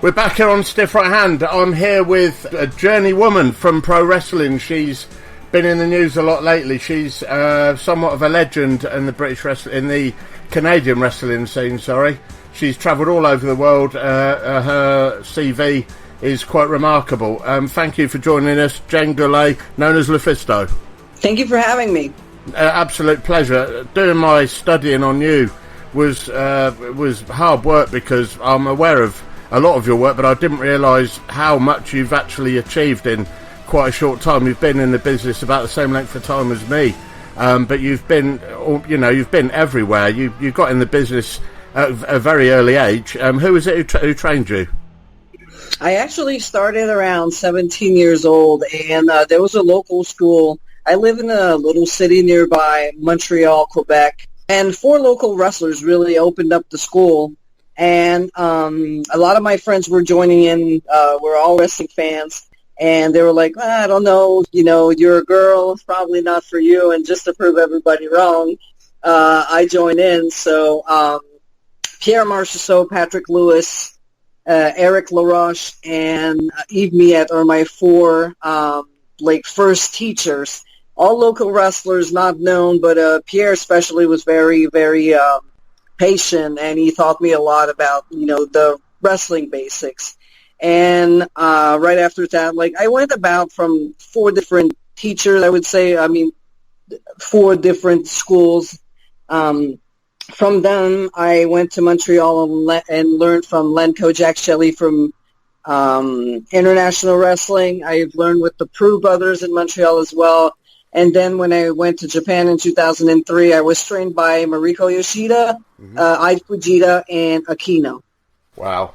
We're back here on Stiff Right Hand. I'm here with a journeywoman from pro wrestling. She's been in the news a lot lately. She's somewhat of a legend in the in the Canadian wrestling scene. She's travelled all over the world. Her CV is quite remarkable. Thank you for joining us, Jen Goulet, known as LuFisto. Thank you for having me. Absolute pleasure. Doing my studying on you was hard work because I'm aware of a lot of your work, but I didn't realise how much you've actually achieved in quite a short time. You've been in the business about the same length of time as me, but you've been everywhere. You got in the business at a very early age. Who was it who trained you? I actually started around 17 years old, and there was a local school. I live in a little city nearby, Montreal, Quebec, and 4 local wrestlers really opened up the school. And a lot of my friends were joining in. We're all wrestling fans, and they were like, I don't know, you're a girl, it's probably not for you. And just to prove everybody wrong, I joined in. So Pierre Marchessault, Patrick Lewis, Eric LaRoche, and Yves Miette are my 4 first teachers. All local wrestlers, not known, but Pierre especially was very, very patient, and he taught me a lot about, the wrestling basics. And right after that, I went about from 4 different teachers, I would say, 4 different schools. From them, I went to Montreal and learned from Lenko Jack Shelley from International Wrestling. I've learned with the Prue brothers in Montreal as well. And then when I went to Japan in 2003, I was trained by Mariko Yoshida, Ai Fujita, and Akino. Wow.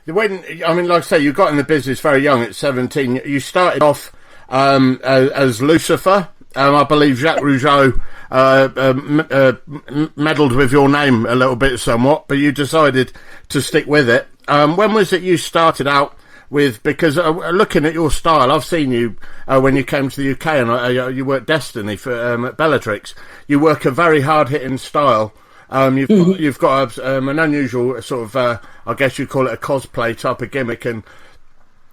Like I say, you got in the business very young at 17. You started off as Lucifer. I believe Jacques Rougeau meddled with your name a little bit somewhat, but you decided to stick with it. When was it you started out with, because looking at your style, I've seen you when you came to the UK and you worked Destiny for at Bellatrix. You work a very hard-hitting style. You've got an unusual sort of, I guess you call it a cosplay type of gimmick, and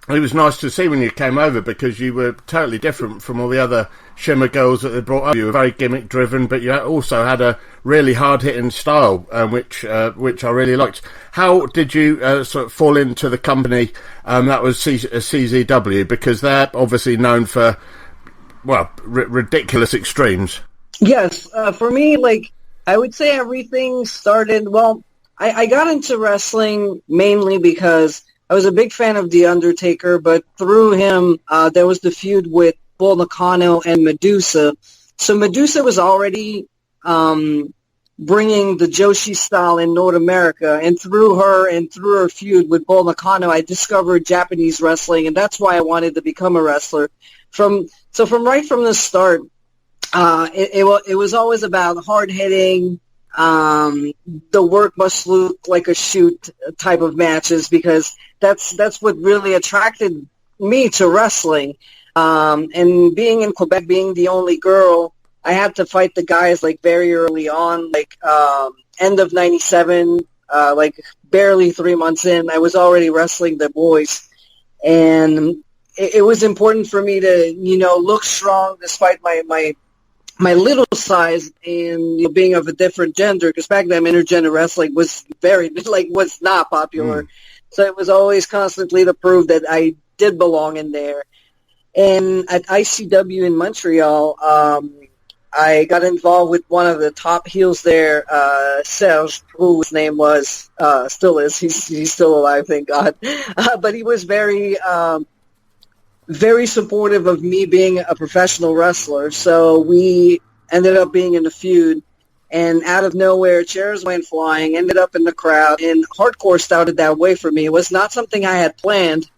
it was nice to see when you came over because you were totally different from all the other Shimmer girls that they brought up. You were very gimmick driven, but you also had a really hard hitting style, which I really liked. How did you sort of fall into the company that was CZW? Because they're obviously known for, ridiculous extremes. Yes, for me, I would say everything started. I got into wrestling mainly because I was a big fan of The Undertaker, but through him, there was the feud with Bull Nakano and Medusa. So Medusa was already bringing the Joshi style in North America, and through her feud with Bull Nakano, I discovered Japanese wrestling, and that's why I wanted to become a wrestler. From right from the start, it was always about hard hitting. The work must look like a shoot type of matches, because that's what really attracted me to wrestling. And being in Quebec, being the only girl, I had to fight the guys very early on, end of 97, barely 3 months in, I was already wrestling the boys. And it was important for me to, look strong despite my little size and being of a different gender, because back then intergender wrestling was was not popular. So it was always constantly to prove that I did belong in there. And at ICW in Montreal, I got involved with one of the top heels there, Serge, who his name was, still is. He's still alive, thank God. But he was very supportive of me being a professional wrestler. So we ended up being in a feud, and out of nowhere, chairs went flying, ended up in the crowd, and hardcore started that way for me. It was not something I had planned.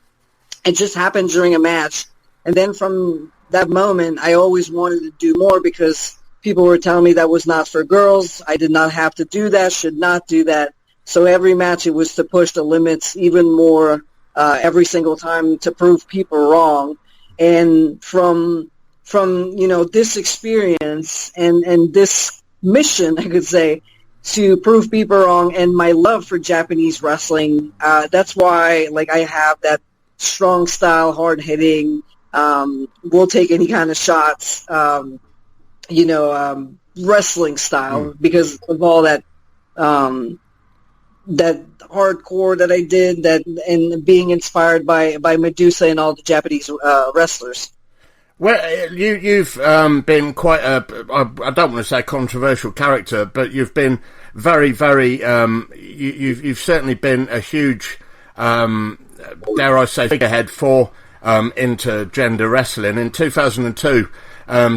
It just happened during a match. And then from that moment, I always wanted to do more, because people were telling me that was not for girls. I did not have to do that, should not do that. So every match, it was to push the limits even more, every single time, to prove people wrong. And from this experience and this mission, I could say, to prove people wrong, and my love for Japanese wrestling. That's why, like, I have that strong style, hard hitting, will take any kind of shots, wrestling style, because of all that that hardcore that I did, and being inspired by Medusa and all the Japanese wrestlers. Well, you've been quite I don't want to say controversial character, but you've been very, very, you've certainly been a huge, dare I say, figurehead for intergender wrestling. In 2002,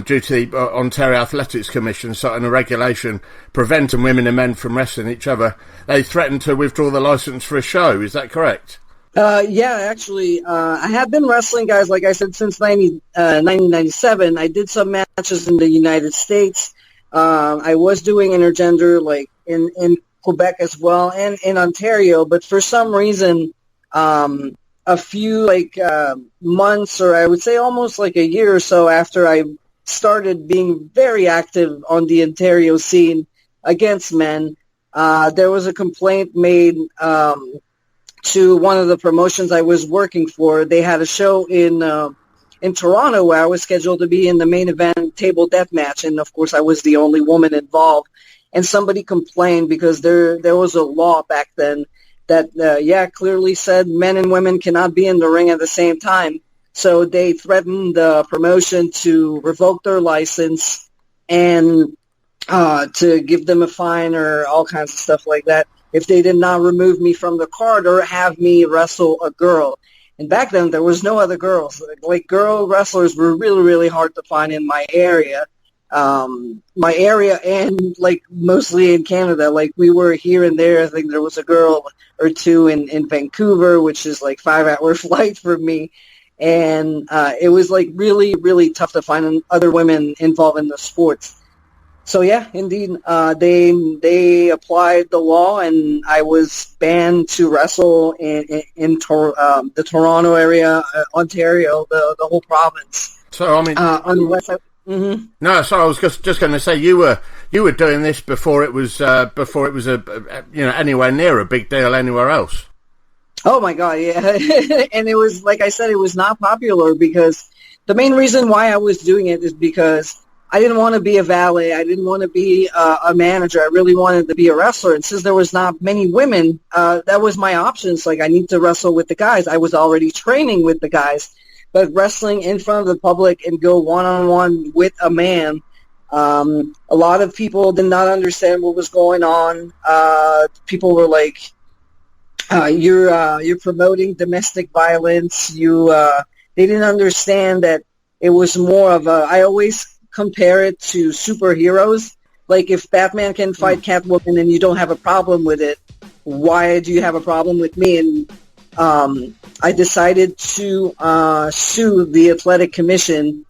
due to the Ontario Athletics Commission citing a regulation preventing women and men from wrestling each other, they threatened to withdraw the licence for a show. Is that correct? Yeah, actually, I have been wrestling, guys, like I said, since 1997. I did some matches in the United States. I was doing intergender, like, in Quebec as well, and in Ontario, but for some reason, a few, months, or I would say almost like a year or so after I started being very active on the Ontario scene against men, there was a complaint made, to one of the promotions I was working for. They had a show in Toronto where I was scheduled to be in the main event table death match, and of course I was the only woman involved. And somebody complained because there was a law back then that clearly said men and women cannot be in the ring at the same time. So they threatened the promotion to revoke their license and to give them a fine or all kinds of stuff like that if they did not remove me from the card or have me wrestle a girl. And back then, there was no other girls. Like, girl wrestlers were really, really hard to find in my area. And, like, mostly in Canada. Like, we were here and there. I think there was a girl or two in Vancouver, which is, like, 5-hour flight for me. And it was, like, really, really tough to find other women involved in the sports. So yeah, indeed, they applied the law, and I was banned to wrestle in the Toronto area, Ontario, the whole province. So I mean, on the west side. Mm-hmm. No, so I was just going to say you were doing this before it was anywhere near a big deal anywhere else. Oh my God, yeah, and it was, like I said, it was not popular because the main reason why I was doing it is because I didn't want to be a valet. I didn't want to be a manager. I really wanted to be a wrestler. And since there was not many women, that was my options. Like, I need to wrestle with the guys. I was already training with the guys. But wrestling in front of the public and go one-on-one with a man, a lot of people did not understand what was going on. People were like, you're promoting domestic violence. They didn't understand that it was more of I always compare it to superheroes. Like, if Batman can fight Catwoman and you don't have a problem with it, why do you have a problem with me? And I decided to sue the Athletic Commission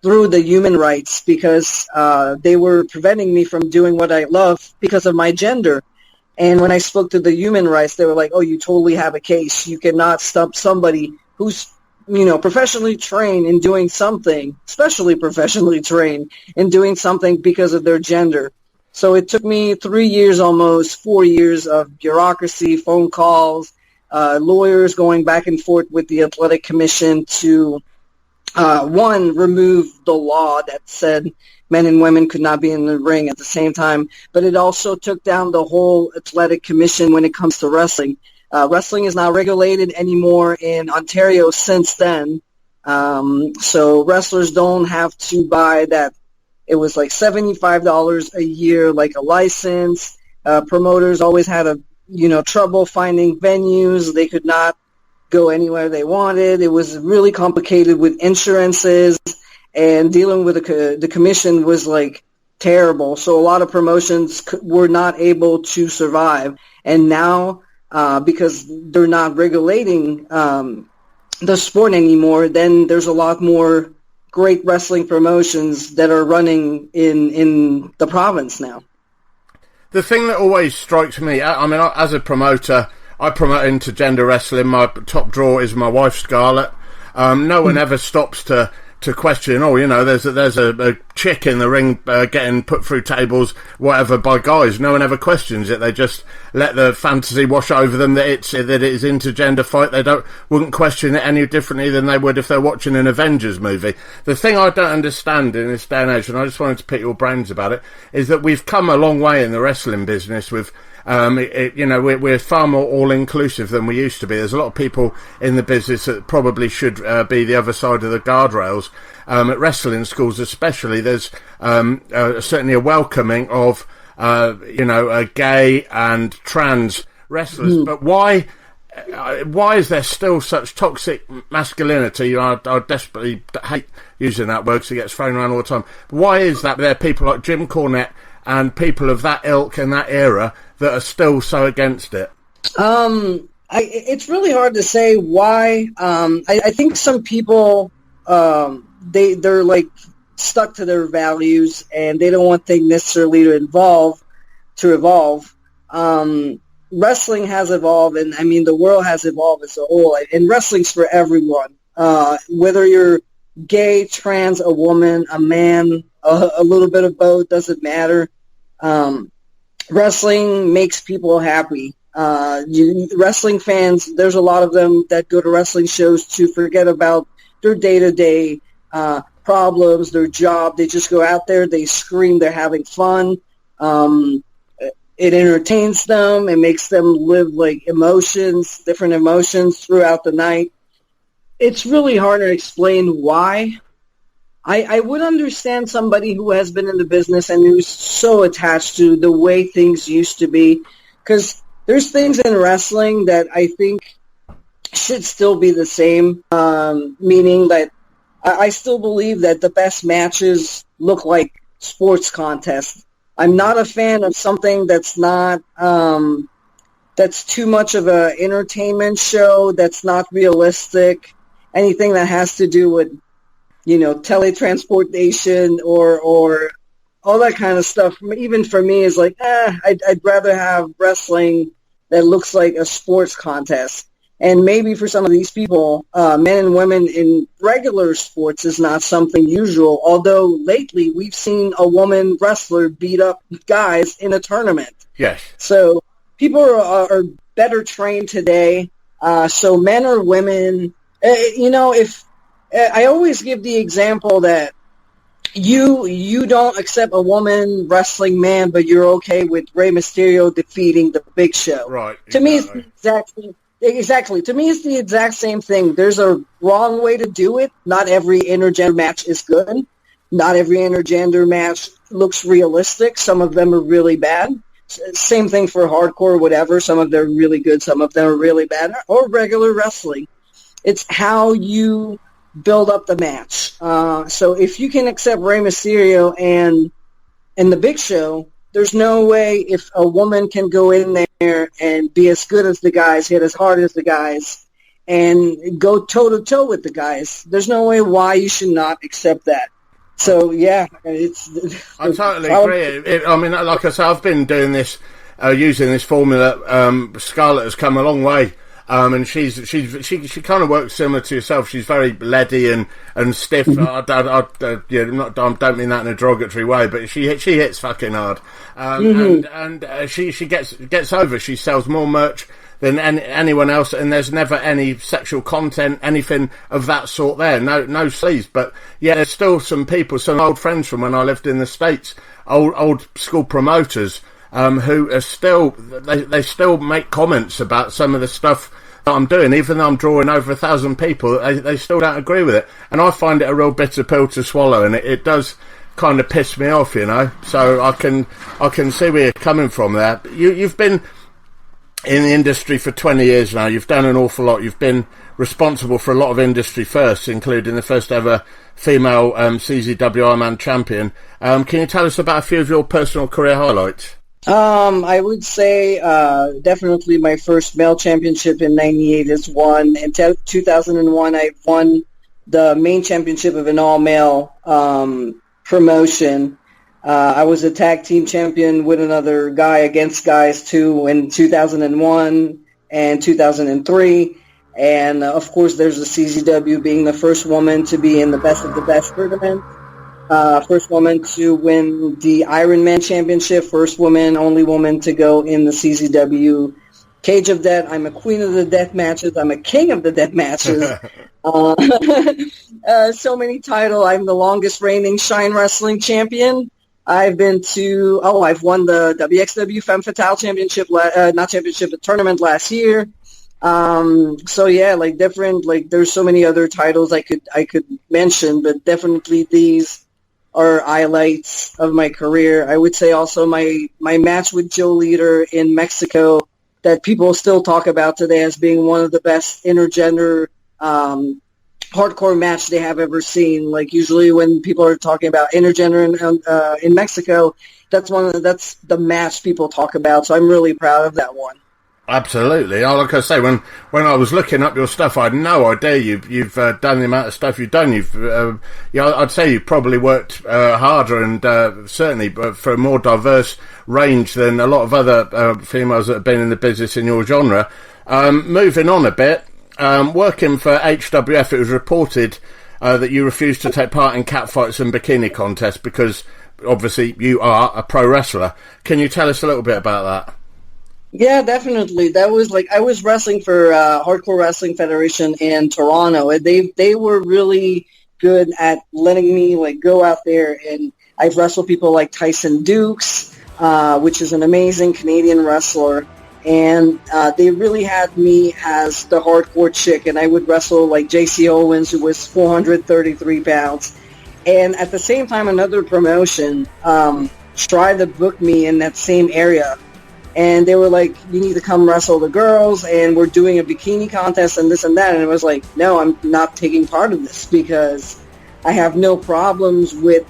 through the human rights because they were preventing me from doing what I love because of my gender. And when I spoke to the human rights, they were like, oh, you totally have a case. You cannot stop somebody who's professionally trained in doing something, especially professionally trained in doing something because of their gender. So it took me 3 years, almost 4 years of bureaucracy, phone calls, lawyers going back and forth with the Athletic Commission to, remove the law that said men and women could not be in the ring at the same time. But it also took down the whole Athletic Commission when it comes to wrestling. Wrestling is not regulated anymore in Ontario since then. So wrestlers don't have to buy that. It was like $75 a year, like a license. Promoters always had trouble finding venues. They could not go anywhere they wanted. It was really complicated with insurances, and dealing with the commission was like terrible. So a lot of promotions were not able to survive. And now, because they're not regulating the sport anymore, then there's a lot more great wrestling promotions that are running in the province now. The thing that always strikes me, I mean, as a promoter, I promote intergender wrestling. My top draw is my wife, Scarlett. No one ever stops to to question, oh, you know, there's a chick in the ring getting put through tables, whatever, by guys. No one ever questions it. They just let the fantasy wash over them that it is intergender fight. They wouldn't question it any differently than they would if they're watching an Avengers movie. The thing I don't understand in this day and age, and I just wanted to pick your brains about it, is that we've come a long way in the wrestling business with you know, we're far more all-inclusive than we used to be. There's a lot of people in the business that probably should be the other side of the guardrails. At wrestling schools especially, there's certainly a welcoming of, you know, gay and trans wrestlers. But why is there still such toxic masculinity? You know, I desperately hate using that word because it gets thrown around all the time. Why is that there are people like Jim Cornette and people of that ilk and that era that are still so against it? It's really hard to say why. I think some people, they're like stuck to their values and they don't want things necessarily to evolve. Wrestling has evolved, and I mean the world has evolved as a whole, and wrestling's for everyone. Whether you're gay, trans, a woman, a man, a little bit of both, doesn't matter. Wrestling makes people happy. Wrestling fans, there's a lot of them that go to wrestling shows to forget about their day-to-day problems, their job. They just go out there, they scream, they're having fun. It entertains them. It makes them live like different emotions throughout the night. It's really hard to explain why. I would understand somebody who has been in the business and who's so attached to the way things used to be, because there's things in wrestling that I think should still be the same, meaning that I still believe that the best matches look like sports contests. I'm not a fan of something that's not that's too much of an entertainment show, that's not realistic, anything that has to do with, you know, teletransportation or all that kind of stuff. Even for me, is like, I'd rather have wrestling that looks like a sports contest. And maybe for some of these people, men and women in regular sports is not something usual, although lately we've seen a woman wrestler beat up guys in a tournament. Yes. So people are better trained today. So men or women, you know, if I always give the example that you don't accept a woman wrestling man, but you're okay with Rey Mysterio defeating the Big Show. Right. To me, it's exactly. To me, it's the exact same thing. There's a wrong way to do it. Not every intergender match is good. Not every intergender match looks realistic. Some of them are really bad. Same thing for hardcore, whatever. Some of them are really good. Some of them are really bad. Or regular wrestling. It's how you build up the match. So if you can accept Rey Mysterio and the Big Show, there's no way if a woman can go in there and be as good as the guys, hit as hard as the guys, and go toe-to-toe with the guys. There's no way why you should not accept that. So, yeah. I totally agree. I mean, like I said, I've been doing this, using this formula. Scarlett has come a long way. And she kind of works similar to yourself. She's very leady and stiff. I don't mean that in a derogatory way, but she hits fucking hard. And she gets over. She sells more merch than anyone else, and there's never any sexual content, anything of that sort there. No sleaze. But yeah, there's still some people, some old friends from when I lived in the States, old school promoters, who are still, they still make comments about some of the stuff that I'm doing, even though I'm drawing over 1,000 people. They still don't agree with it, and I find it a real bitter pill to swallow, and it does kind of piss me off, you know. So I can see where you're coming from there. You've been in the industry for 20 years now. You've done an awful lot. You've been responsible for a lot of industry firsts, including the first ever female CZW Man champion. Can you tell us about a few of your personal career highlights? I would say definitely my first male championship in '98 is won. In 2001, I won the main championship of an all-male promotion. I was a tag team champion with another guy against guys too in 2001 and 2003. And, of course, there's the CZW being the first woman to be in the Best of the Best tournament, first woman to win the Ironman Championship, first woman, only woman to go in the CZW Cage of Death. I'm a queen of the death matches. I'm a king of the death matches. So many titles. I'm the longest reigning Shine Wrestling champion. I've won the WXW Femme Fatale Championship, not championship, but tournament last year. So yeah, like different, like there's so many other titles I could mention, but definitely these are highlights of my career. I would say also my match with Joe Leader in Mexico that people still talk about today as being one of the best intergender hardcore match they have ever seen. Like usually when people are talking about intergender in Mexico, that's the match people talk about. So I'm really proud of that one. Absolutely. Like I say, when I was looking up your stuff, I had no idea you've done the amount of stuff you've done. I'd say you've probably worked harder and certainly for a more diverse range than a lot of other females that have been in the business in your genre. Moving on a bit, working for HWF, it was reported that you refused to take part in catfights and bikini contests because obviously you are a pro wrestler. Can you tell us a little bit about that? Yeah, definitely. That was I was wrestling for Hardcore Wrestling Federation in Toronto, and they were really good at letting me go out there, and I've wrestled people like Tyson Dukes, which is an amazing Canadian wrestler, and they really had me as the hardcore chick, and I would wrestle like JC Owens, who was 433 pounds, and at the same time another promotion tried to book me in that same area. And they were like, you need to come wrestle the girls, and we're doing a bikini contest and this and that. And I was like, no, I'm not taking part of this because I have no problems with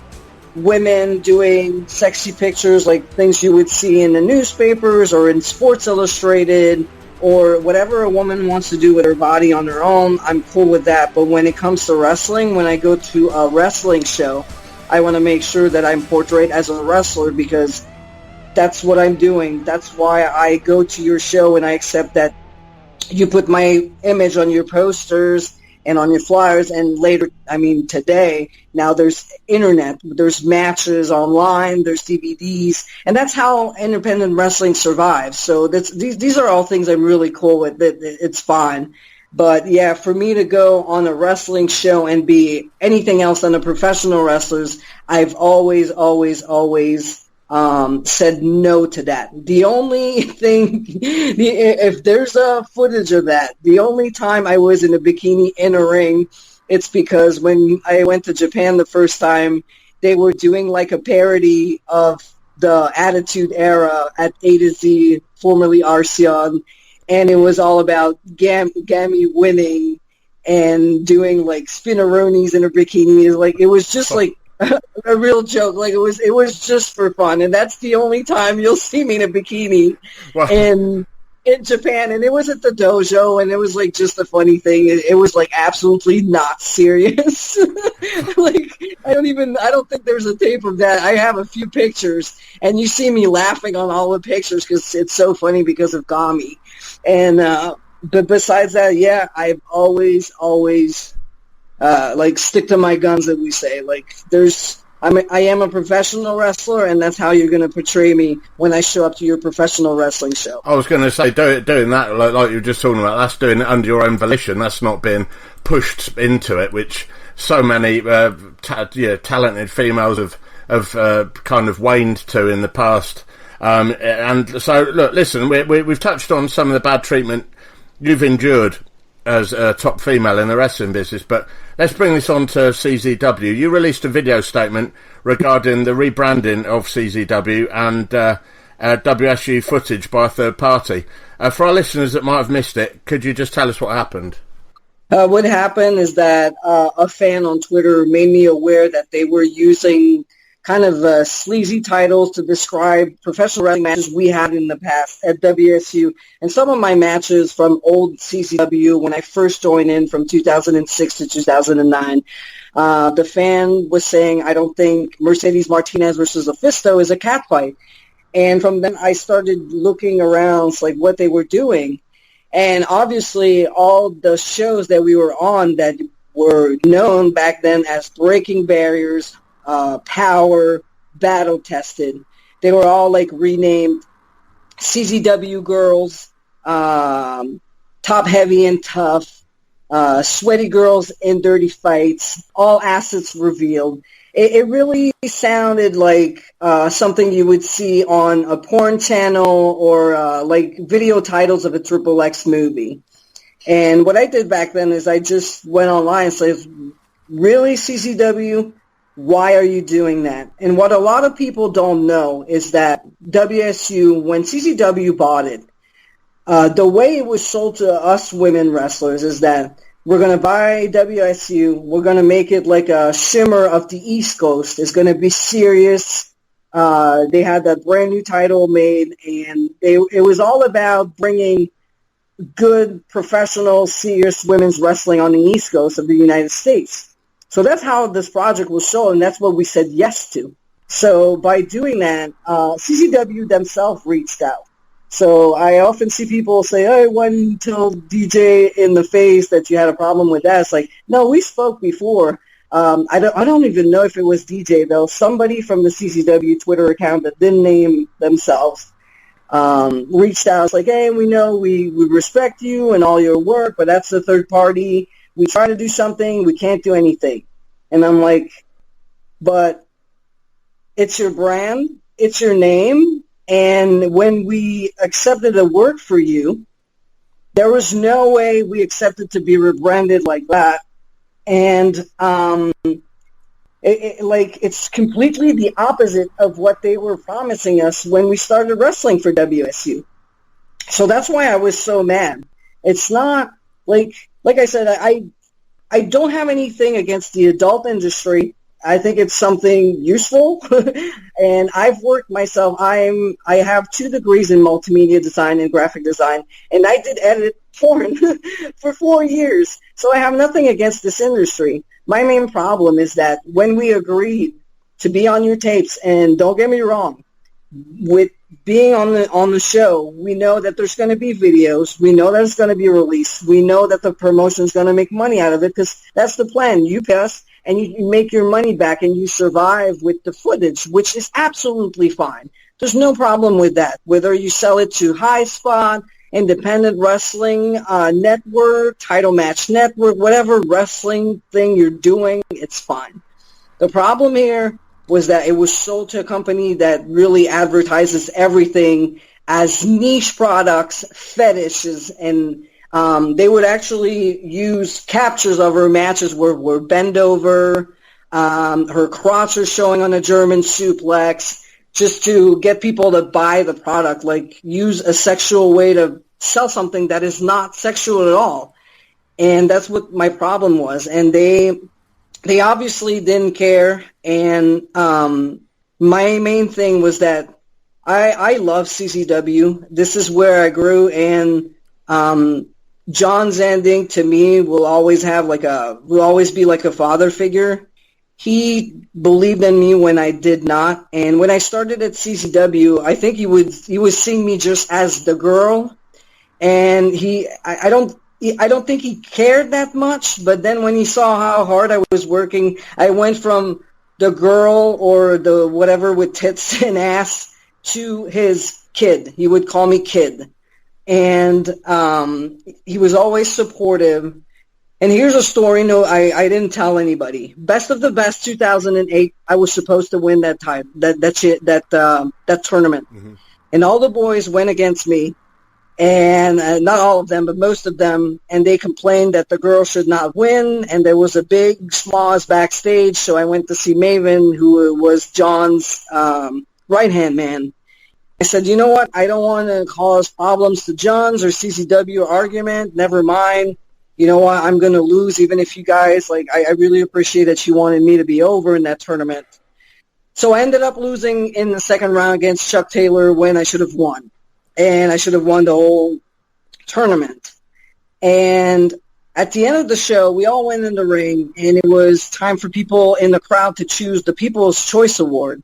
women doing sexy pictures, like things you would see in the newspapers or in Sports Illustrated or whatever a woman wants to do with her body on her own. I'm cool with that. But when it comes to wrestling, when I go to a wrestling show, I want to make sure that I'm portrayed as a wrestler because that's what I'm doing. That's why I go to your show and I accept that you put my image on your posters and on your flyers. And later, today, now there's internet, there's matches online, there's DVDs, and that's how independent wrestling survives. So these are all things I'm really cool with. It's fine. But yeah, for me to go on a wrestling show and be anything else than a professional wrestlers, I've always said no to that. The only thing, if there's a footage of that, the only time I was in a bikini in a ring, it's because when I went to Japan the first time, they were doing like a parody of the Attitude Era at A to Z, formerly Arsion, and it was all about Gammy winning and doing like spinneronis in a bikini. It was just like a real joke. Like it was just for fun, and that's the only time you'll see me in a bikini in Japan. And it was at the dojo, and it was like just a funny thing. It was like absolutely not serious. I don't think there's a tape of that. I have a few pictures, and you see me laughing on all the pictures because it's so funny because of Gami. And but besides that, yeah, I've always stick to my guns, that we say. I am a professional wrestler, and that's how you're going to portray me when I show up to your professional wrestling show. I was going to say, doing that, like you were just talking about, that's doing it under your own volition. That's not being pushed into it, which so many talented females have kind of waned to in the past. And so, look, listen, we've touched on some of the bad treatment you've endured as a top female in the wrestling business, but let's bring this on to CZW. You released a video statement regarding the rebranding of CZW and WSU footage by a third party. For our listeners that might have missed it, could you just tell us what happened? What happened is that a fan on Twitter made me aware that they were using kind of sleazy titles to describe professional wrestling matches we had in the past at WSU. And some of my matches from old CCW when I first joined in from 2006 to 2009, the fan was saying, I don't think Mercedes Martinez versus LuFisto is a catfight. And from then I started looking around what they were doing. And obviously all the shows that we were on that were known back then as Breaking Barriers, Power, Battle Tested, they were all like renamed CZW Girls, Top Heavy and Tough, Sweaty Girls in Dirty Fights, All Assets Revealed. It really sounded like something you would see on a porn channel or like video titles of a Triple X movie. And what I did back then is I just went online and said, really, CZW, why are you doing that? And what a lot of people don't know is that WSU, when CZW bought it, the way it was sold to us women wrestlers is that we're going to buy WSU. We're going to make it like a Shimmer of the East Coast. It's going to be serious. They had that brand new title made, and it was all about bringing good, professional, serious women's wrestling on the East Coast of the United States. So that's how this project was sold, and that's what we said yes to. So by doing that, CZW themselves reached out. So I often see people say, "Oh, why didn't you tell DJ in the face that you had a problem with that?" It's like, no, we spoke before. I don't even know if it was DJ though. Somebody from the CZW Twitter account that didn't name themselves reached out. It's like, "Hey, we know we respect you and all your work, but that's a third party. We try to do something, we can't do anything." And I'm like, "But it's your brand, it's your name." And when we accepted to work for you, there was no way we accepted to be rebranded like that. And it's completely the opposite of what they were promising us when we started wrestling for WSU. So that's why I was so mad. It's not like I said, I don't have anything against the adult industry. I think it's something useful, and I've worked myself. I have 2 degrees in multimedia design and graphic design, and I did edit porn for 4 years. So I have nothing against this industry. My main problem is that when we agreed to be on your tapes, and don't get me wrong, with being on the show, we know that there's going to be videos. We know that it's going to be released. We know that the promotion's going to make money out of it because that's the plan. You pass and you make your money back and you survive with the footage, which is absolutely fine. There's no problem with that. Whether you sell it to High Spot, Independent Wrestling Network, Title Match Network, whatever wrestling thing you're doing, it's fine. The problem here was that it was sold to a company that really advertises everything as niche products, fetishes, and they would actually use captures of her matches where we're bent over, her crotch is showing on a German suplex, just to get people to buy the product, like use a sexual way to sell something that is not sexual at all. And that's what my problem was. And they obviously didn't care. And my main thing was that I love CZW. This is where I grew, and John's ending to me will always be like a father figure. He believed in me when I did not, and when I started at CZW, I think he was seeing me just as the girl, and I don't think he cared that much. But then when he saw how hard I was working, I went from the girl or the whatever with tits and ass to his kid. He would call me kid. And he was always supportive. And here's a story. No, I didn't tell anybody. Best of the Best 2008. I was supposed to win that time, that tournament. Mm-hmm. And all the boys went against me, and not all of them, but most of them. And they complained that the girl should not win. And there was a big schmoz backstage. So I went to see Maven, who was John's right-hand man. I said, you know what? I don't want to cause problems to John's or CZW argument. Never mind. You know what? I'm going to lose, even if you guys, I really appreciate that you wanted me to be over in that tournament. So I ended up losing in the second round against Chuck Taylor when I should have won. And I should have won the whole tournament. And at the end of the show, we all went in the ring, and it was time for people in the crowd to choose the People's Choice Award.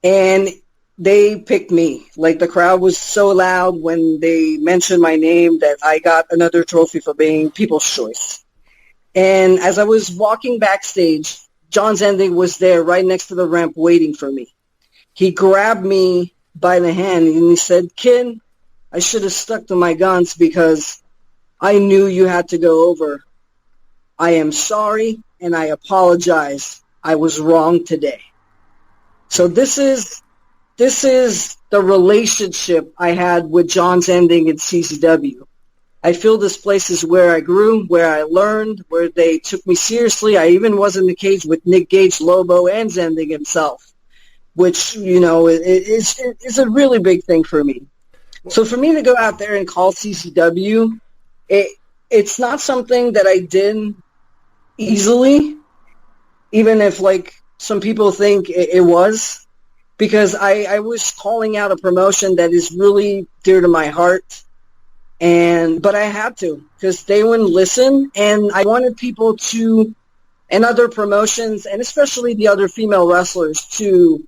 And they picked me. Like, the crowd was so loud when they mentioned my name that I got another trophy for being People's Choice. And as I was walking backstage, John Zending was there right next to the ramp waiting for me. He grabbed me by the hand and he said, "Kid, I should have stuck to my guns because I knew you had to go over. I am sorry and I apologize. I was wrong today." So this is the relationship I had with John's Ending at CCW. I feel this place is where I grew, where I learned, where they took me seriously. I even was in the cage with Nick Gage, Lobo, and Zending himself, which, you know, is a really big thing for me. So for me to go out there and call CCW, it's not something that I did easily, even if, like, some people think it was, because I was calling out a promotion that is really dear to my heart, but I had to, because they wouldn't listen, and I wanted people to, and other promotions, and especially the other female wrestlers, to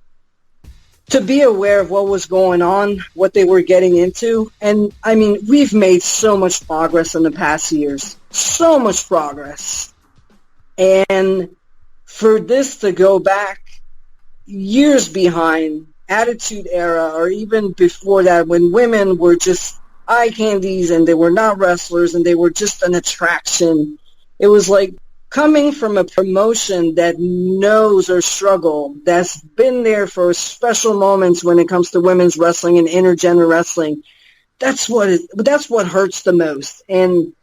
be aware of what was going on, what they were getting into. And, I mean, we've made so much progress in the past years, so much progress. And for this to go back years behind, Attitude Era, or even before that, when women were just eye candies and they were not wrestlers and they were just an attraction, it was like coming from a promotion that knows our struggle, that's been there for special moments when it comes to women's wrestling and intergender wrestling. That's what hurts the most. And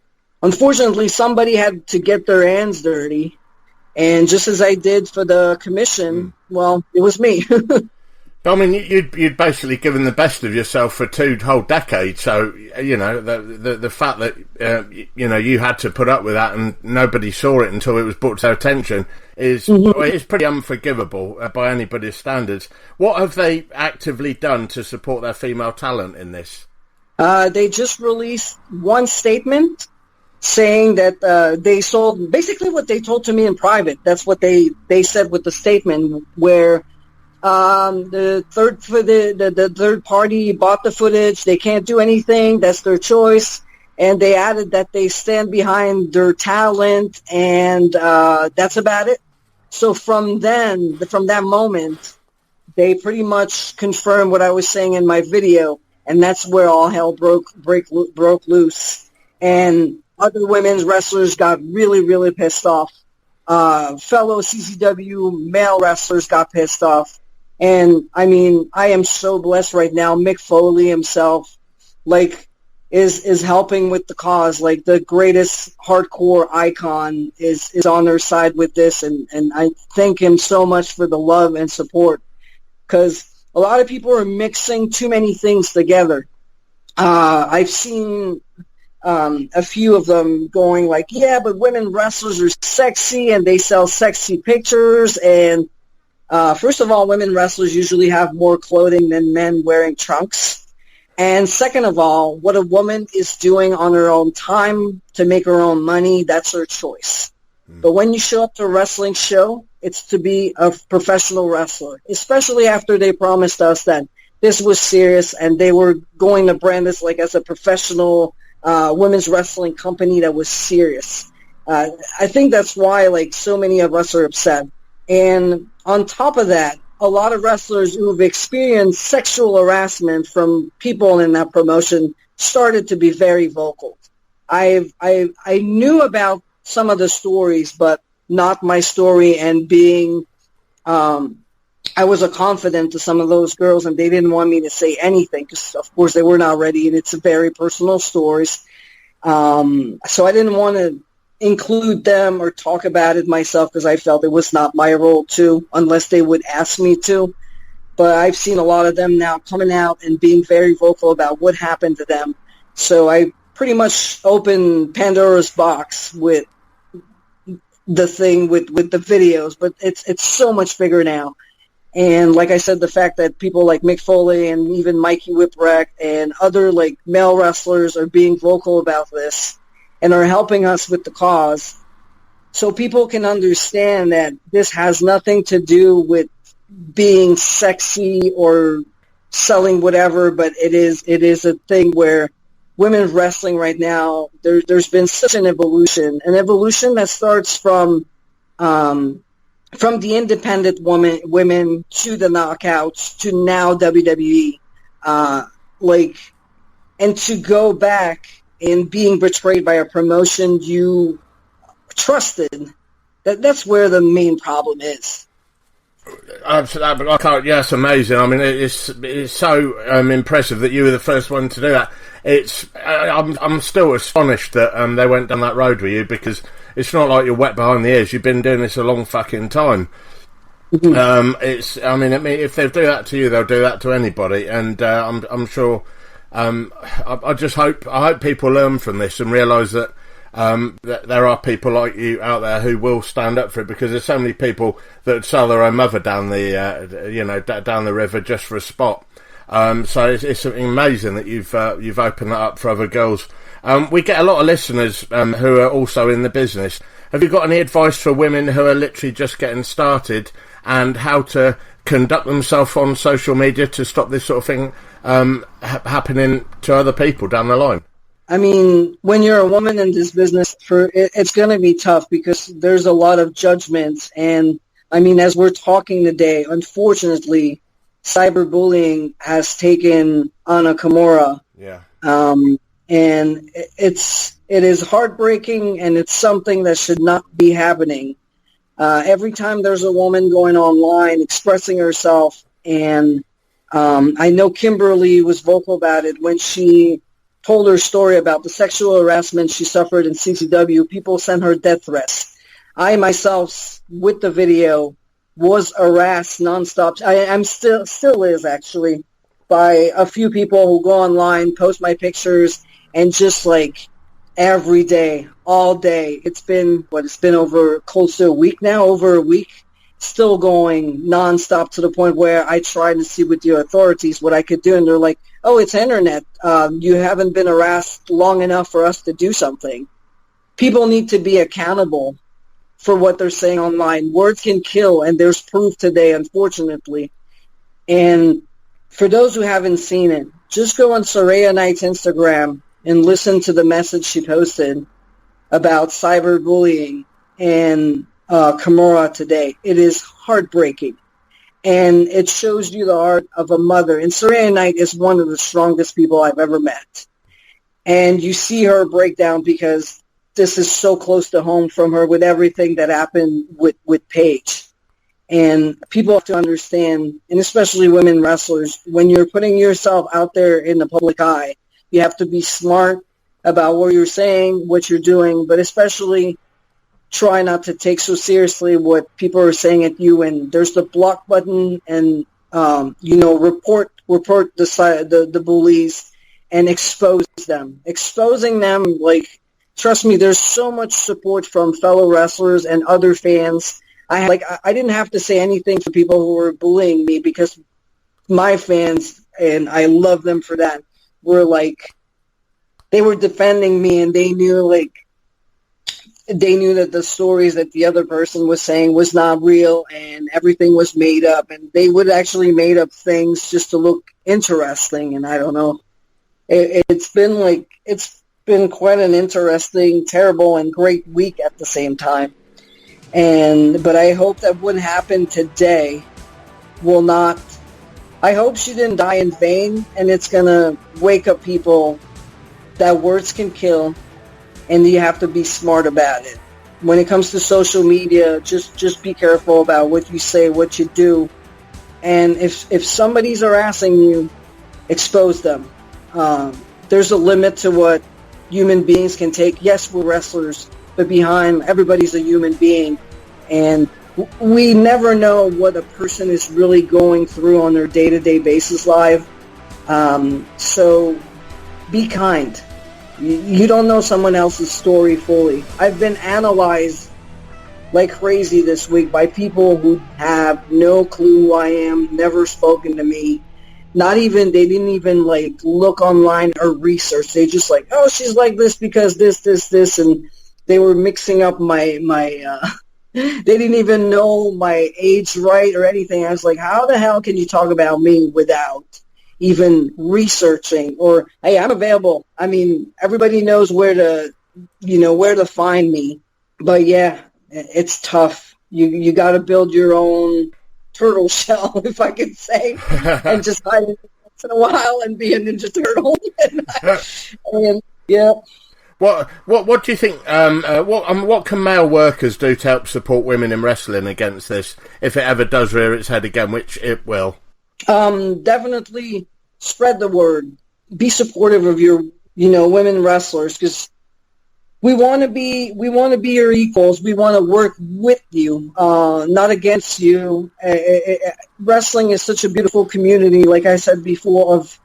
unfortunately, somebody had to get their hands dirty. And just as I did for the commission, well, it was me. I mean, you'd basically given the best of yourself for 2 whole decades. So, you know, the fact that, you know, you had to put up with that and nobody saw it until it was brought to their attention is pretty unforgivable by anybody's standards. What have they actively done to support their female talent in this? They just released one statement saying that they sold basically what they told to me in private. That's what they said with the statement, where the third party bought the footage. They can't do anything. That's their choice. And they added that they stand behind their talent, and that's about it. So from that moment, they pretty much confirmed what I was saying in my video, and that's where all hell broke loose. And other women's wrestlers got really, really pissed off. Fellow CCW male wrestlers got pissed off. And, I mean, I am so blessed right now. Mick Foley himself, like, is helping with the cause. Like, the greatest hardcore icon is on their side with this. And I thank him so much for the love and support. Because a lot of people are mixing too many things together. I've seen a few of them going like, yeah, but women wrestlers are sexy and they sell sexy pictures. And first of all, women wrestlers usually have more clothing than men wearing trunks. And second of all, what a woman is doing on her own time to make her own money, that's her choice. But when you show up to a wrestling show, it's to be a professional wrestler, especially after they promised us that this was serious and they were going to brand us like as a professional women's wrestling company that was serious. I think that's why, like, so many of us are upset. And on top of that, a lot of wrestlers who have experienced sexual harassment from people in that promotion started to be very vocal. I knew about some of the stories, but not my story, and being I was a confidant to some of those girls, and they didn't want me to say anything because, of course, they were not ready, and it's very personal stories. So I didn't want to include them or talk about it myself because I felt it was not my role to, unless they would ask me to. But I've seen a lot of them now coming out and being very vocal about what happened to them. So I pretty much opened Pandora's box with the thing with the videos, but it's so much bigger now. And like I said, the fact that people like Mick Foley and even Mikey Whipwreck and other like male wrestlers are being vocal about this and are helping us with the cause, so people can understand that this has nothing to do with being sexy or selling whatever, but it is a thing where women's wrestling right now, there's been such an evolution that starts from the independent women to the knockouts to now WWE, and to go back and being betrayed by a promotion you trusted, that's where the main problem is. Absolutely, I can't. Yeah, it's amazing. I mean, it's so impressive that you were the first one to do that. I'm still astonished that they went down that road with you, because it's not like you're wet behind the ears. You've been doing this a long fucking time. Mm-hmm. I mean, if they do that to you, they'll do that to anybody, and I'm sure. I just hope people learn from this and realise that there are people like you out there who will stand up for it, because there's so many people that would sell their own mother down the down the river just for a spot. So it's amazing that you've opened that up for other girls. We get a lot of listeners who are also in the business. Have you got any advice for women who are literally just getting started, and how to conduct themselves on social media to stop this sort of thing happening to other people down the line? I mean, when you're a woman in this business, it's going to be tough, because there's a lot of judgments. And I mean, as we're talking today, unfortunately, cyberbullying has taken Anna Kimura. Yeah. And it is heartbreaking, and it's something that should not be happening. Every time there's a woman going online expressing herself, and I know Kimberly was vocal about it when she told her story about the sexual harassment she suffered in CCW. People sent her death threats. I myself, with the video, was harassed nonstop. I'm still is actually, by a few people who go online, post my pictures, and just like every day, all day. It's been over close to a week now, over a week, still going nonstop, to the point where I tried to see with the authorities what I could do, and they're like, "Oh, it's internet. You haven't been harassed long enough for us to do something." People need to be accountable for what they're saying online. Words can kill, and there's proof today, unfortunately. And for those who haven't seen it, just go on Saraya Knight's Instagram and listen to the message she posted about cyberbullying and Kimura today. It is heartbreaking, and it shows you the heart of a mother. And Saraya Knight is one of the strongest people I've ever met. And you see her break down, because this is so close to home from her, with everything that happened with Paige. And people have to understand, and especially women wrestlers, when you're putting yourself out there in the public eye, you have to be smart about what you're saying, what you're doing, but especially try not to take so seriously what people are saying at you. And there's the block button, and report the bullies and expose them. Exposing them, like, trust me, there's so much support from fellow wrestlers and other fans. I didn't have to say anything to people who were bullying me, because my fans, and I love them for that, were like, they were defending me, and they knew that the stories that the other person was saying was not real, and everything was made up, and they would actually made up things just to look interesting. And I don't know, it's been quite an interesting, terrible, and great week at the same time. But I hope that what happened today will not. I hope she didn't die in vain, and it's gonna wake up people that words can kill, and you have to be smart about it. When it comes to social media, just be careful about what you say, what you do, and if somebody's harassing you, expose them. There's a limit to what human beings can take. Yes, we're wrestlers, but behind everybody's a human being, and we never know what a person is really going through on their day-to-day basis live. So be kind. You don't know someone else's story fully. I've been analyzed like crazy this week by people who have no clue who I am, never spoken to me. They didn't even like look online or research. They just like, oh, she's like this because this, and they were mixing up my they didn't even know my age right or anything. I was like, how the hell can you talk about me without even researching, or, hey, I'm available. I mean, everybody knows where to find me. But yeah, it's tough. You got to build your own turtle shell, if I could say, and just hide it once in a while and be a Ninja Turtle. and yeah. What do you think? What can male workers do to help support women in wrestling against this, if it ever does rear its head again, which it will? Definitely spread the word. Be supportive of your, women wrestlers, because we want to be your equals. We want to work with you, not against you. Wrestling is such a beautiful community, like I said before, of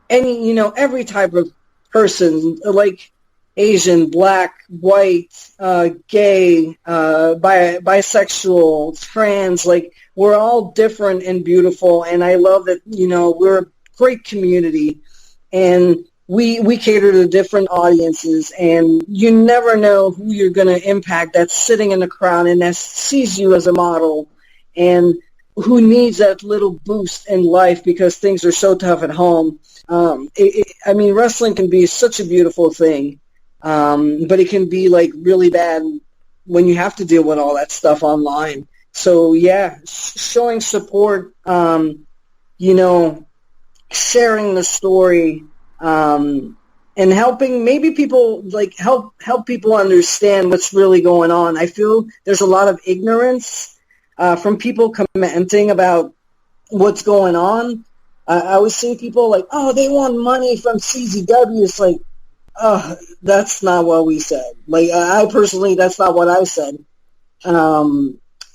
every type of person, like Asian, black, white, gay, bisexual, trans. Like, we're all different and beautiful, and I love that, we're a great community, and we cater to different audiences, and you never know who you're going to impact that's sitting in the crowd and that sees you as a model, and who needs that little boost in life because things are so tough at home. Wrestling can be such a beautiful thing, but it can be like really bad when you have to deal with all that stuff online. So yeah, showing support, sharing the story, and helping maybe people, like help people understand what's really going on. I feel there's a lot of ignorance from people commenting about what's going on. I was seeing people like, oh, they want money from CZW. It's like, oh, that's not what we said. Like, I personally, that's not what I said.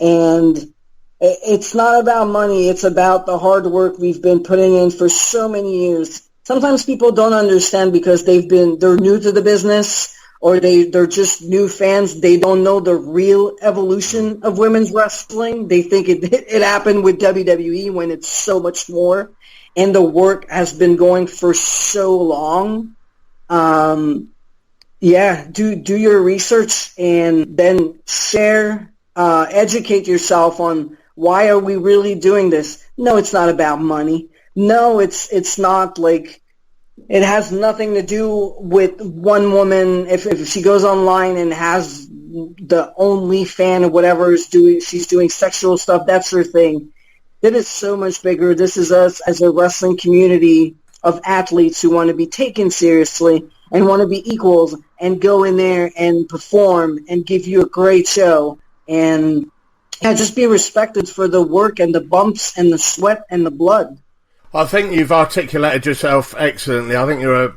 And it's not about money. It's about the hard work we've been putting in for so many years. Sometimes people don't understand because they're new to the business, or they're just new fans. They don't know the real evolution of women's wrestling. They think it happened with WWE when it's so much more. And the work has been going for so long. Do your research and then share, educate yourself on why are we really doing this. No, it's not about money. No, it's not like, it has nothing to do with one woman. If she goes online and has the only fan or whatever she's doing sexual stuff, that's her thing. That is so much bigger. This is us as a wrestling community of athletes who want to be taken seriously and want to be equals and go in there and perform and give you a great show. And just be respected for the work and the bumps and the sweat and the blood. I think you've articulated yourself excellently. I think you're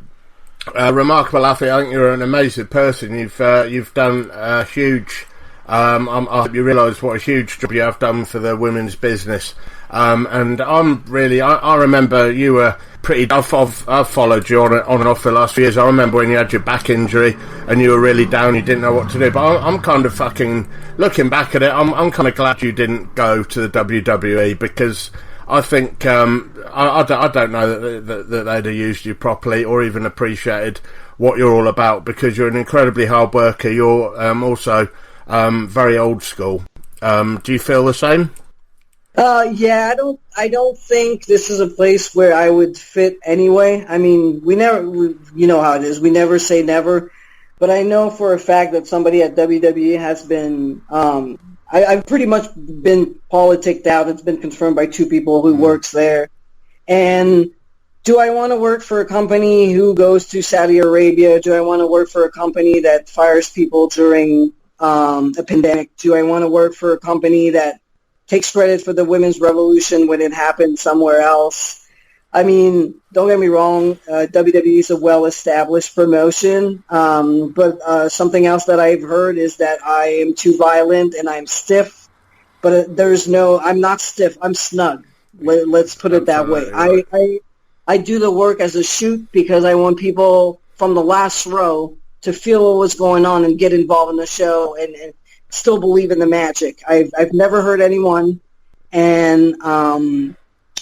a remarkable athlete. I think you're an amazing person. You've done a huge... I hope you realise what a huge job you have done for the women's business. And I remember you were pretty... I've followed you on and off for the last few years. I remember when you had your back injury and you were really down, you didn't know what to do. But I'm kind of fucking... Looking back at it, I'm kind of glad you didn't go to the WWE, because I think... I don't know that they'd have used you properly or even appreciated what you're all about, because you're an incredibly hard worker. You're also... very old school. Do you feel the same? Yeah, I don't think this is a place where I would fit anyway. I mean, you know how it is. We never say never. But I know for a fact that somebody at WWE has been, I've pretty much been politicked out. It's been confirmed by two people who works there. And do I want to work for a company who goes to Saudi Arabia? Do I want to work for a company that fires people during a pandemic? Do I want to work for a company that takes credit for the women's revolution when it happened somewhere else? I mean, don't get me wrong, WWE is a well-established promotion, but something else that I've heard is that I am too violent and I'm stiff, but I'm not stiff, I'm snug. Let's put it that way. I do the work as a shoot because I want people from the last row to feel what was going on and get involved in the show and still believe in the magic. I've never heard anyone, and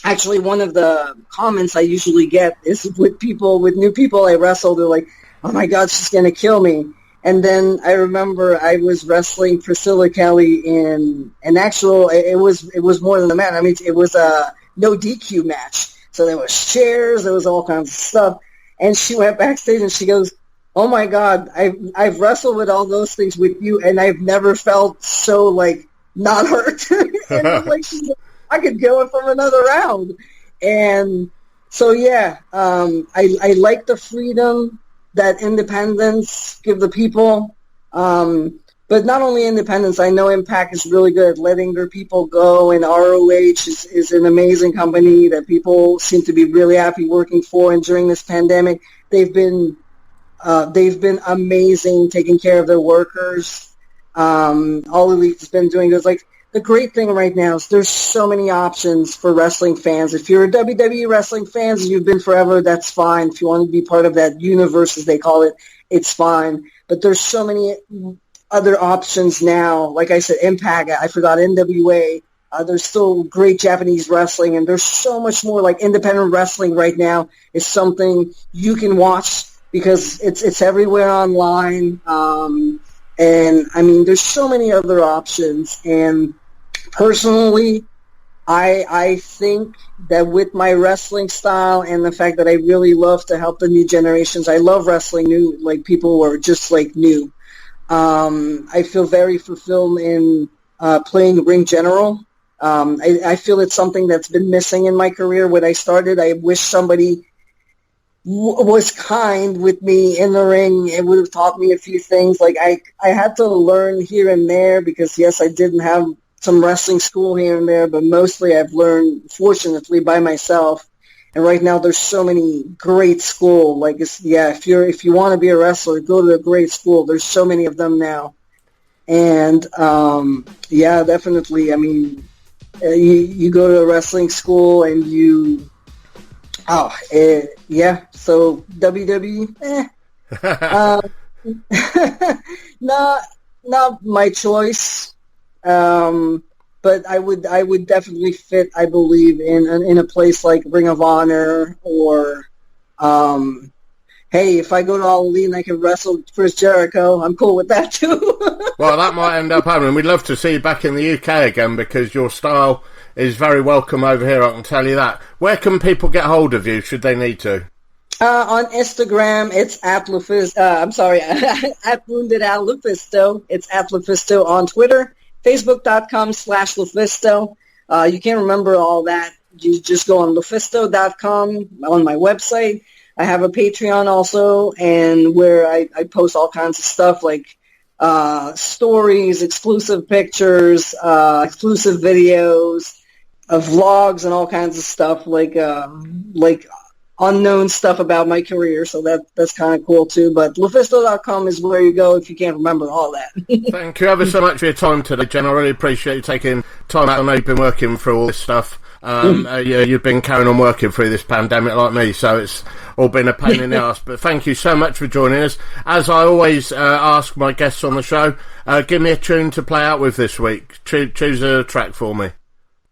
actually one of the comments I usually get is with new people I wrestle, they're like, oh my God, she's going to kill me. And then I remember I was wrestling Priscilla Kelly in an actual, it was more than a match. I mean, it was a no DQ match. So there was chairs, there was all kinds of stuff. And she went backstage and she goes, "Oh my God, I've wrestled with all those things with you, and I've never felt so like not hurt." And like she's like, "I could go in from another round." And so yeah, I like the freedom that independence give the people. But not only independence, I know Impact is really good at letting their people go, and ROH is an amazing company that people seem to be really happy working for. And during this pandemic, they've been amazing taking care of their workers. All Elite has been doing is like the great thing right now is there's so many options for wrestling fans. If you're a WWE wrestling fan and you've been forever, that's fine. If you want to be part of that universe, as they call it, it's fine. But there's so many other options now. Like I said, Impact, I forgot NWA. There's still great Japanese wrestling, and there's so much more. Like independent wrestling right now is something you can watch because it's everywhere online. And I mean, there's so many other options. And personally, I think that with my wrestling style and the fact that I really love to help the new generations, I love wrestling new, like people who are just like new. I feel very fulfilled in playing ring general. I feel it's something that's been missing in my career. When I started, I wish somebody was kind with me in the ring and would have taught me a few things. Like I had to learn here and there because, yes, I didn't have some wrestling school here and there, but mostly I've learned, fortunately, by myself. And right now, there's so many great schools. Like, if you want to be a wrestler, go to a great school. There's so many of them now. And yeah, definitely. I mean, you go to a wrestling school and yeah. So WWE, not my choice. But I would definitely fit, I believe, in a place like Ring of Honor or, hey, if I go to All Elite and I can wrestle Chris Jericho, I'm cool with that too. Well, that might end up happening. We'd love to see you back in the UK again because your style is very welcome over here, I can tell you that. Where can people get hold of you, should they need to? On Instagram, it's at LuFisto. At Wounded Al LuFisto. It's at LuFisto on Twitter. Facebook.com/LuFisto. You can't remember all that. You just go on LuFisto.com on my website. I have a Patreon also, and where I post all kinds of stuff like stories, exclusive pictures, exclusive videos, vlogs, and all kinds of stuff like unknown stuff about my career, so that's kind of cool too. But LuFisto.com is where you go if you can't remember all that. Thank you ever so much for your time today, Jen. I really appreciate you taking time out. I know you've been working through all this stuff. You've been carrying on working through this pandemic like me, so it's all been a pain in the ass. But thank you so much for joining us. As I always ask my guests on the show, give me a tune to play out with this week. Choose a track for me.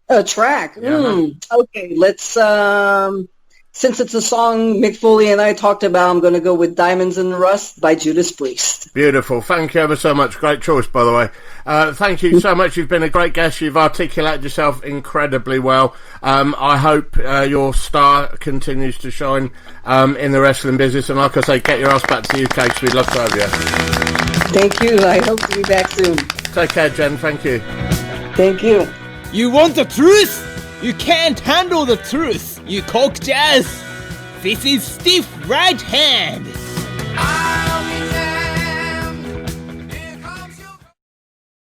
A track? Yeah. Okay, let's... Since it's a song Mick Foley and I talked about, I'm going to go with Diamonds in the Rust by Judas Priest. Beautiful. Thank you ever so much. Great choice, by the way. Thank you so much. You've been a great guest. You've articulated yourself incredibly well. I hope your star continues to shine in the wrestling business. And like I say, get your ass back to the UK because we'd love to have you. Thank you. I hope to be back soon. Take care, Jen. Thank you. Thank you. You want the truth? You can't handle the truth, you cock jazz. This is Stiff Right Hand.